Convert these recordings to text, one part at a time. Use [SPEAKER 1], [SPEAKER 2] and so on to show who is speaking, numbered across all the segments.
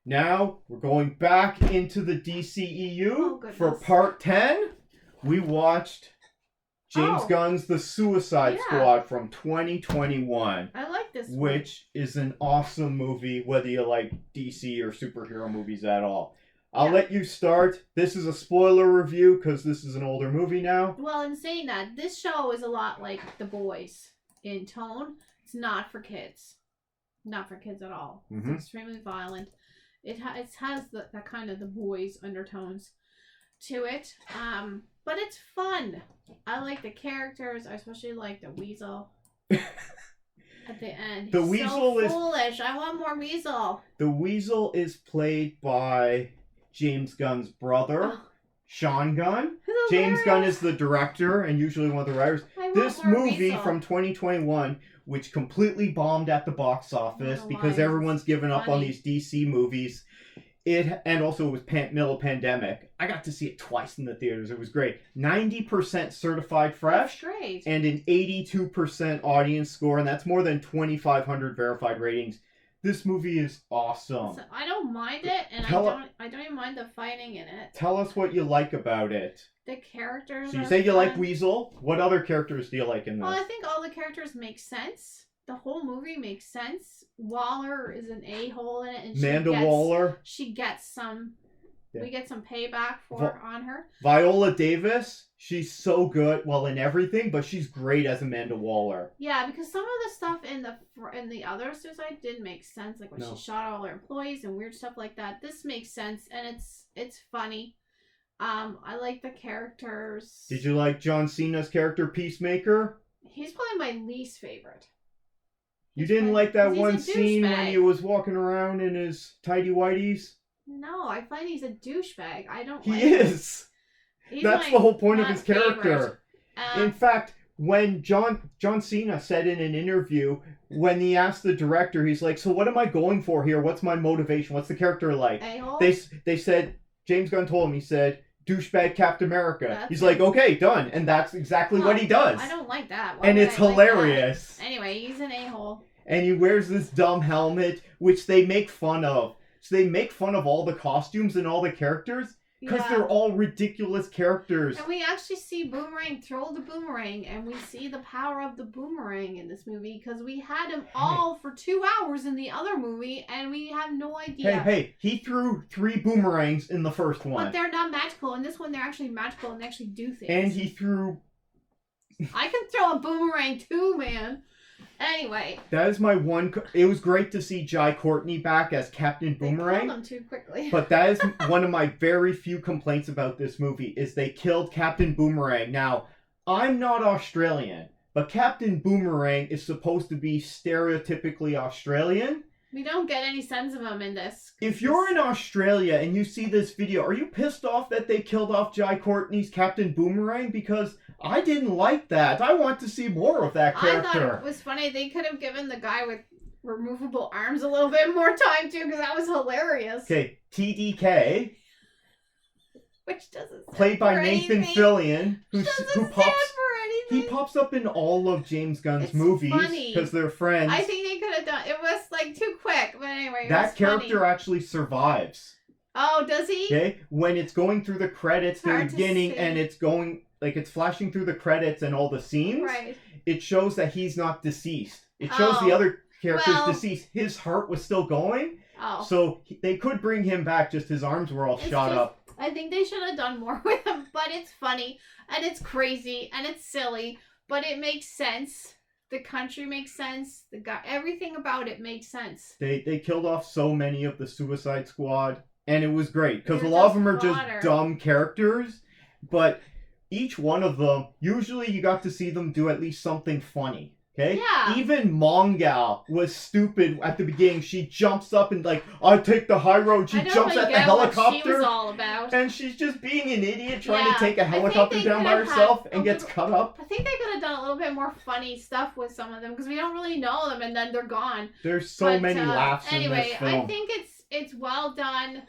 [SPEAKER 1] Now we're going back into the DCEU
[SPEAKER 2] Oh,
[SPEAKER 1] for part 10. We watched James Gunn's The Suicide Squad from 2021.
[SPEAKER 2] I like this one.
[SPEAKER 1] Which is an awesome movie, whether you like DC or superhero movies at all. I'll let you start. This is a spoiler review because this is an older movie now.
[SPEAKER 2] Well, in saying that, this show is a lot like The Boys in tone. It's not for kids. Not for kids at all. It's extremely violent. It has that kind of The Boys undertones to it. But it's fun. I like the characters. I especially like the Weasel. At the end.
[SPEAKER 1] The Weasel is
[SPEAKER 2] foolish. I want more Weasel.
[SPEAKER 1] The Weasel is played by James Gunn's brother, Sean Gunn. James Gunn is the director and usually one of the writers. This movie from 2021, which completely bombed at the box office because everyone's given up on these DC movies. And also it was middle pandemic. I got to see it twice in the theaters. It was great. 90% certified fresh.
[SPEAKER 2] That's great.
[SPEAKER 1] And an 82% audience score, and that's more than 2,500 verified ratings. This movie is awesome.
[SPEAKER 2] So I don't mind it, and I don't even mind the fighting in it.
[SPEAKER 1] Tell us what you like about it.
[SPEAKER 2] The characters.
[SPEAKER 1] So you say you like Weasel. What other characters do you like in this?
[SPEAKER 2] Well, I think all the characters make sense. The whole movie makes sense. Waller is an a-hole in it, and
[SPEAKER 1] Amanda Waller.
[SPEAKER 2] She gets some. Yeah. We get some payback on her.
[SPEAKER 1] Viola Davis. She's so good. Well, in everything, but she's great as Amanda Waller.
[SPEAKER 2] Yeah, because some of the stuff in the other Suicide didn't make sense, like when she shot all her employees and weird stuff like that. This makes sense, and it's funny. I like the characters.
[SPEAKER 1] Did you like John Cena's character, Peacemaker?
[SPEAKER 2] He's probably my least favorite.
[SPEAKER 1] You didn't like that one scene when he was walking around in his tidy whities?
[SPEAKER 2] No, I find he's a douchebag. I don't.
[SPEAKER 1] He is. That's the whole point of his character. In fact, when John Cena said in an interview, when he asked the director, he's like, "So what am I going for here? What's my motivation? What's the character like?"
[SPEAKER 2] A-hole?
[SPEAKER 1] They said, James Gunn told him, he said, "Douchebag Captain America." He's like, "Okay, done," and that's exactly what he does.
[SPEAKER 2] I don't like that.
[SPEAKER 1] And it's hilarious.
[SPEAKER 2] Anyway, he's an a-hole.
[SPEAKER 1] And he wears this dumb helmet, which they make fun of. So they make fun of all the costumes and all the characters because they're all ridiculous characters.
[SPEAKER 2] And we actually see Boomerang throw the boomerang, and we see the power of the boomerang in this movie because we had him all for 2 hours in the other movie, and we have no idea.
[SPEAKER 1] Hey, he threw 3 boomerangs in the first one.
[SPEAKER 2] But they're not magical. In this one, they're actually magical and they actually do things.
[SPEAKER 1] And he threw...
[SPEAKER 2] I can throw a boomerang too, man. Anyway.
[SPEAKER 1] That is my one... It was great to see Jai Courtney back as Captain Boomerang.
[SPEAKER 2] They killed him too quickly.
[SPEAKER 1] But that is one of my very few complaints about this movie, is they killed Captain Boomerang. Now, I'm not Australian, but Captain Boomerang is supposed to be stereotypically Australian.
[SPEAKER 2] We don't get any sense of him in this.
[SPEAKER 1] If you're in Australia and you see this video, are you pissed off that they killed off Jai Courtney's Captain Boomerang? Because I didn't like that. I want to see more of that character.
[SPEAKER 2] I thought it was funny. They could have given the guy with removable arms a little bit more time too, because that was hilarious.
[SPEAKER 1] Okay, TDK.
[SPEAKER 2] Which doesn't
[SPEAKER 1] played by Nathan Fillion, he pops up in all of James Gunn's movies because they're friends.
[SPEAKER 2] I think they could have done it. Was like too quick, but anyway,
[SPEAKER 1] that character actually survives.
[SPEAKER 2] Oh, does he?
[SPEAKER 1] Okay, when it's going through the credits in the beginning and it's going like it's flashing through the credits and all the scenes.
[SPEAKER 2] Right.
[SPEAKER 1] It shows that he's not deceased. It shows the other character's deceased. His heart was still going.
[SPEAKER 2] Oh.
[SPEAKER 1] So they could bring him back. Just his arms were all shot up.
[SPEAKER 2] I think they should have done more with him, but it's funny, and it's crazy, and it's silly, but it makes sense. The country makes sense. The guy, everything about it makes sense.
[SPEAKER 1] They killed off so many of the Suicide Squad, and it was great, because a lot of them are just dumb characters, but each one of them, usually you got to see them do at least something funny. Okay?
[SPEAKER 2] Yeah.
[SPEAKER 1] Even Mongal was stupid at the beginning. She jumps up and like, I take the high road. She jumps at the helicopter.
[SPEAKER 2] What she was all about.
[SPEAKER 1] And she's just being an idiot trying to take a helicopter down by herself and gets cut up.
[SPEAKER 2] I think they could have done a little bit more funny stuff with some of them because we don't really know them and then they're gone.
[SPEAKER 1] There's so many laughs in this film.
[SPEAKER 2] I think it's well done.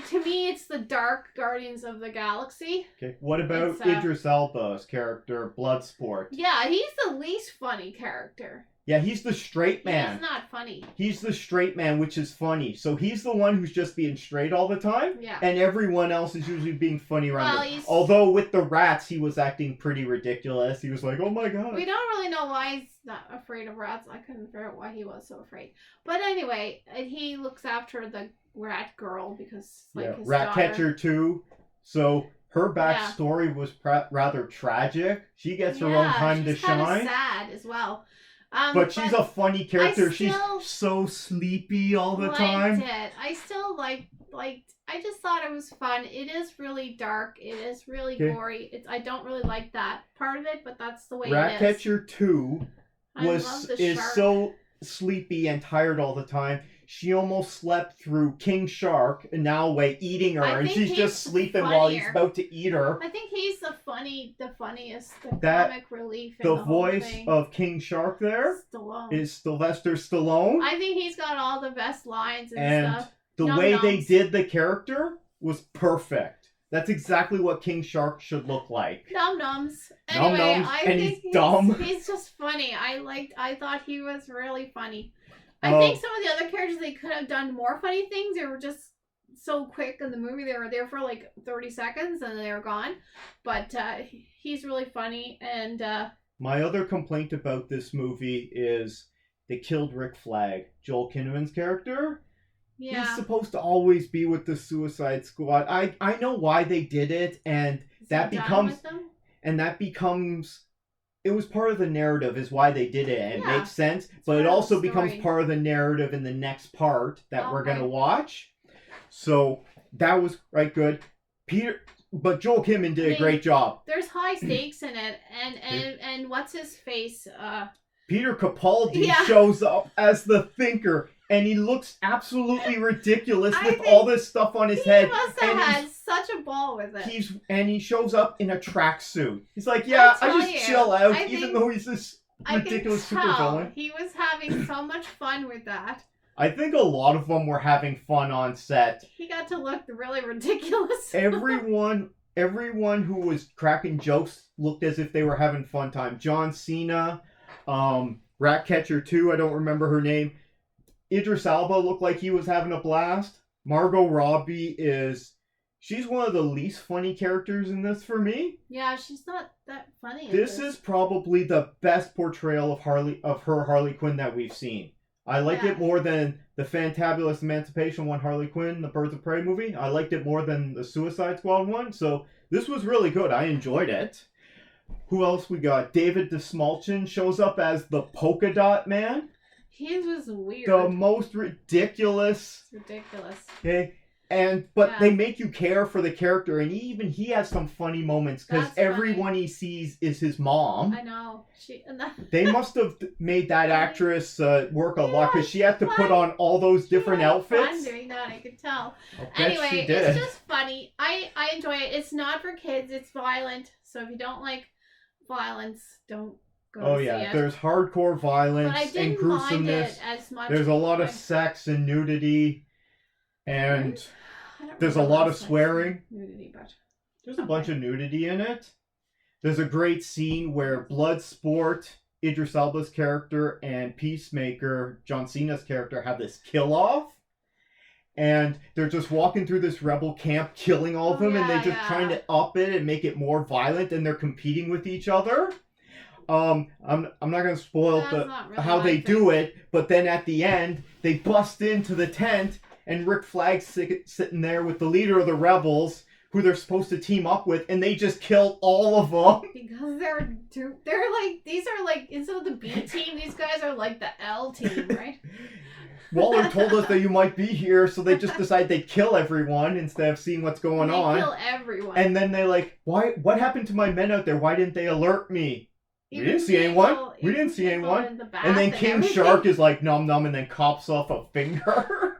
[SPEAKER 2] To me, it's the Dark Guardians of the Galaxy.
[SPEAKER 1] Okay, what about Idris Elba's character, Bloodsport?
[SPEAKER 2] Yeah, he's the least funny character.
[SPEAKER 1] Yeah, he's the straight man.
[SPEAKER 2] He's not funny.
[SPEAKER 1] He's the straight man, which is funny. So he's the one who's just being straight all the time.
[SPEAKER 2] Yeah.
[SPEAKER 1] And everyone else is usually being funny around him. Although with the rats, he was acting pretty ridiculous. He was like, oh my god.
[SPEAKER 2] We don't really know why he's not afraid of rats. I couldn't figure out why he was so afraid. But anyway, he looks after the rat girl because his
[SPEAKER 1] Rat
[SPEAKER 2] daughter...
[SPEAKER 1] Catcher 2. So her backstory was rather tragic. She gets her own time to shine.
[SPEAKER 2] She's kind of sad as well.
[SPEAKER 1] But she's a funny character. She's so sleepy all the time.
[SPEAKER 2] I still liked. I just thought it was fun. It is really dark. It is really gory. I don't really like that part of it, but that's the way it is.
[SPEAKER 1] Ratcatcher 2 is so sleepy and tired all the time. She almost slept through King Shark and now eating her, and she's just sleeping while he's about to eat her.
[SPEAKER 2] I think he's the funniest, comic relief.
[SPEAKER 1] The voice of King Shark there is Sylvester Stallone.
[SPEAKER 2] I think he's got all the best lines and stuff.
[SPEAKER 1] The way they did the character was perfect. That's exactly what King Shark should look like.
[SPEAKER 2] Num-nums. Anyway, I think he's dumb. He's just funny. I thought he was really funny. I think some of the other characters, they could have done more funny things. They were just so quick in the movie. They were there for like 30 seconds and they were gone. But he's really funny. And
[SPEAKER 1] my other complaint about this movie is they killed Rick Flag, Joel Kinnaman's character. Yeah. He's supposed to always be with the Suicide Squad. I know why they did it, and that becomes it was part of the narrative is why they did it, and it makes sense, but it also becomes part of the narrative in the next part that we're going to watch. So that was good. But Joel Kinnaman did a great job.
[SPEAKER 2] There's high stakes in it, and what's his face?
[SPEAKER 1] Peter Capaldi shows up as the Thinker, and he looks absolutely ridiculous with all this stuff on his head.
[SPEAKER 2] He must have had such a ball with it.
[SPEAKER 1] He shows up in a tracksuit. He's like, I just chill out, even though he's this ridiculous supervillain.
[SPEAKER 2] He was having so much fun with that.
[SPEAKER 1] I think a lot of them were having fun on set.
[SPEAKER 2] He got to look really ridiculous.
[SPEAKER 1] Everyone who was cracking jokes looked as if they were having fun time. John Cena, Ratcatcher 2, I don't remember her name. Idris Elba looked like he was having a blast. Margot Robbie she's one of the least funny characters in this for me.
[SPEAKER 2] Yeah, she's not that funny.
[SPEAKER 1] This is probably the best portrayal of her Harley Quinn that we've seen. I like it more than the Fantabulous Emancipation one, Harley Quinn, the Birds of Prey movie. I liked it more than the Suicide Squad one. So this was really good. I enjoyed it. Who else we got? David Dastmalchian shows up as the Polka Dot Man.
[SPEAKER 2] His was weird.
[SPEAKER 1] The most ridiculous.
[SPEAKER 2] It's ridiculous.
[SPEAKER 1] Okay. But they make you care for the character, and he has some funny moments because everyone he sees is his mom.
[SPEAKER 2] I know.
[SPEAKER 1] They must have made that actress work a lot because she had to put on all those different outfits.
[SPEAKER 2] Fun doing that, I could tell. Anyway, it's just funny. I enjoy it. It's not for kids. It's violent. So if you don't like violence, don't go see it.
[SPEAKER 1] There's hardcore violence and gruesomeness.
[SPEAKER 2] Mind it as much.
[SPEAKER 1] There's a lot of sex and nudity. And there's a lot of swearing. There's a bunch of nudity in it. There's a great scene where Bloodsport, Idris Elba's character, and Peacemaker, John Cena's character, have this kill-off. And they're just walking through this rebel camp, killing all of them, and they're just trying to up it and make it more violent, and they're competing with each other. I'm not going to spoil how they do it, but then at the end, they bust into the tent, and Rick Flag's sitting there with the leader of the rebels, who they're supposed to team up with, and they just kill all of them.
[SPEAKER 2] Because these are like, instead of the B team, these guys are like the L team, right?
[SPEAKER 1] Waller told us that you might be here, so they just decide they'd kill everyone instead of seeing what's going on.
[SPEAKER 2] They kill everyone.
[SPEAKER 1] And then they're like, what happened to my men out there? Why didn't they alert me? We didn't see anyone. We didn't see anyone. And then King Shark is like, nom nom, and then cops off a finger.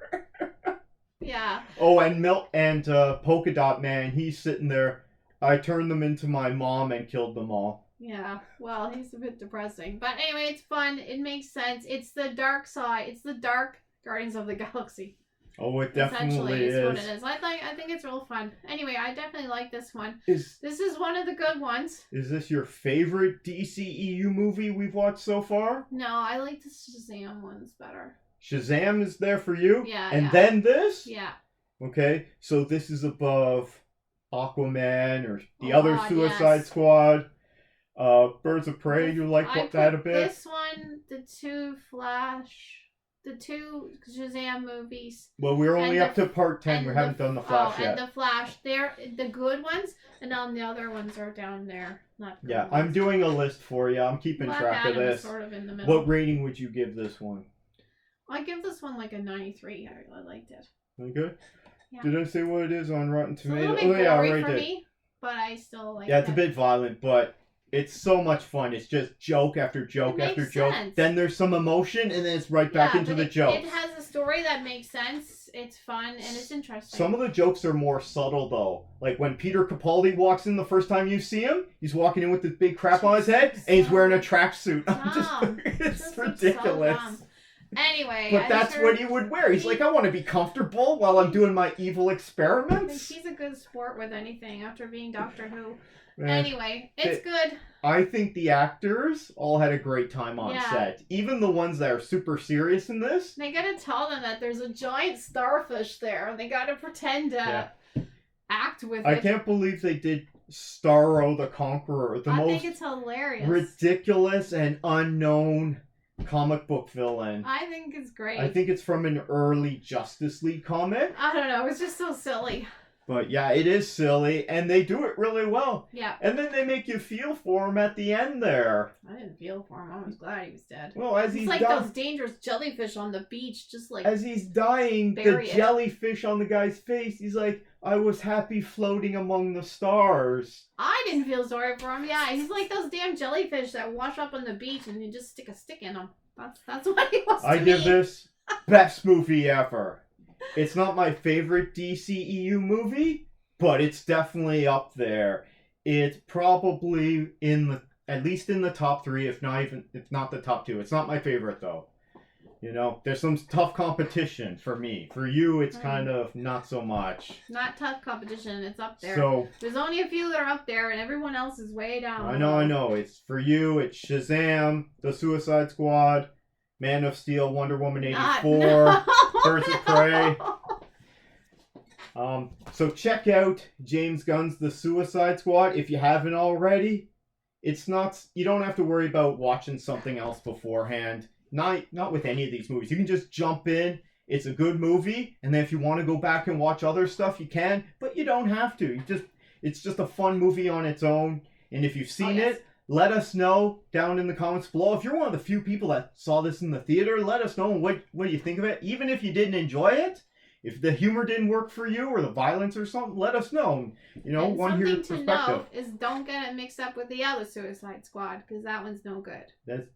[SPEAKER 2] Yeah.
[SPEAKER 1] Oh, and Polka Dot Man, he's sitting there. I turned them into my mom and killed them all.
[SPEAKER 2] Yeah, well, he's a bit depressing. But anyway, it's fun. It makes sense. It's the dark side. It's the dark Guardians of the Galaxy.
[SPEAKER 1] Oh, it definitely
[SPEAKER 2] is. What it
[SPEAKER 1] is.
[SPEAKER 2] is. I think it's real fun. Anyway, I definitely like this one.
[SPEAKER 1] This
[SPEAKER 2] is one of the good ones.
[SPEAKER 1] Is this your favorite DCEU movie we've watched so far?
[SPEAKER 2] No, I like the Shazam ones better.
[SPEAKER 1] Shazam is there for you?
[SPEAKER 2] Yeah.
[SPEAKER 1] And then this?
[SPEAKER 2] Yeah.
[SPEAKER 1] Okay, so this is above Aquaman or the other Suicide Squad. Birds of Prey, you like that a bit?
[SPEAKER 2] This one, the two Shazam movies.
[SPEAKER 1] Well, we're only up to part 10. We haven't done the Flash yet.
[SPEAKER 2] And the Flash. They're the good ones, and then the other ones are down there. Not good ones.
[SPEAKER 1] I'm doing a list for you. I'm keeping track of this.
[SPEAKER 2] Sort of in the middle.
[SPEAKER 1] What rating would you give this one?
[SPEAKER 2] I give this one like a 93. I really liked it.
[SPEAKER 1] Really good?
[SPEAKER 2] Yeah.
[SPEAKER 1] Did I say what it is on Rotten Tomatoes?
[SPEAKER 2] It's a little bit gory for me, but I still like it.
[SPEAKER 1] Yeah, it's a bit violent, but it's so much fun. It's just joke after joke after joke. Then there's some emotion, and then it's right back into the jokes.
[SPEAKER 2] It has a story that makes sense. It's fun, and it's interesting.
[SPEAKER 1] Some of the jokes are more subtle, though. Like when Peter Capaldi walks in the first time you see him, he's walking in with this big crap on his head, and he's wearing a tracksuit. It's ridiculous.
[SPEAKER 2] So anyway,
[SPEAKER 1] but that's what he would wear. He's like, I want to be comfortable while I'm doing my evil experiments.
[SPEAKER 2] He's a good sport with anything after being Doctor Who. Anyway, it's good.
[SPEAKER 1] I think the actors all had a great time on set. Even the ones that are super serious in this.
[SPEAKER 2] They gotta tell them that there's a giant starfish there, and they gotta pretend to act with it.
[SPEAKER 1] I can't believe they did Starro the Conqueror, the most
[SPEAKER 2] think it's hilarious,
[SPEAKER 1] ridiculous and unknown comic book villain.
[SPEAKER 2] I think it's great.
[SPEAKER 1] I think it's from an early Justice League comic.
[SPEAKER 2] I don't know. It's just so silly.
[SPEAKER 1] But yeah, it is silly, and they do it really well.
[SPEAKER 2] Yeah.
[SPEAKER 1] And then they make you feel for him at the end there.
[SPEAKER 2] I didn't feel for him. I was glad he was dead.
[SPEAKER 1] Well, as he's
[SPEAKER 2] like those dangerous jellyfish on the beach, just like
[SPEAKER 1] as he's dying, the jellyfish on the guy's face, he's like, I was happy floating among the stars.
[SPEAKER 2] I didn't feel sorry for him. Yeah, he's like those damn jellyfish that wash up on the beach and you just stick a stick in them. That's what he was to me.
[SPEAKER 1] I give this best movie ever. It's not my favorite DCEU movie, but it's definitely up there. It's probably at least in the top 3, if not the top 2. It's not my favorite though. You know, there's some tough competition for me. For you, it's kind of not so much.
[SPEAKER 2] Not tough competition. It's up there.
[SPEAKER 1] So
[SPEAKER 2] there's only a few that are up there, and everyone else is way down.
[SPEAKER 1] I know. It's for you. It's Shazam, The Suicide Squad, Man of Steel, Wonder Woman 84, Birds of Prey. So check out James Gunn's The Suicide Squad if you haven't already. It's not. You don't have to worry about watching something else beforehand. Not with any of these movies. You can just jump in. It's a good movie, and then if you want to go back and watch other stuff, you can. But you don't have to. It's just a fun movie on its own. And if you've seen it, let us know down in the comments below. If you're one of the few people that saw this in the theater, let us know what you think of it. Even if you didn't enjoy it, if the humor didn't work for you or the violence or something, let us know. You know, want to hear your perspective.
[SPEAKER 2] Something to note is don't get it mixed up with the other Suicide Squad, because that one's no good.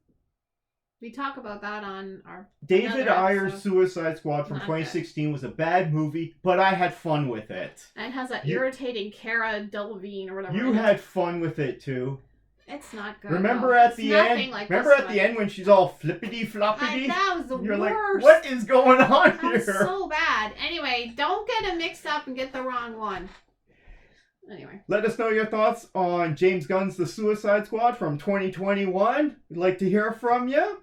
[SPEAKER 2] We talk about that on our
[SPEAKER 1] David Ayer's Suicide Squad from 2016 was a bad movie, but I had fun with it.
[SPEAKER 2] And has that irritating Cara Delevingne or whatever.
[SPEAKER 1] You had fun with it too.
[SPEAKER 2] It's not good.
[SPEAKER 1] Remember at the end? Remember at the end when she's all flippity floppity?
[SPEAKER 2] That was the worst.
[SPEAKER 1] You're like, what is going on here?
[SPEAKER 2] That's so bad. Anyway, don't get it mixed up and get the wrong one. Anyway.
[SPEAKER 1] Let us know your thoughts on James Gunn's The Suicide Squad from 2021. We'd like to hear from you.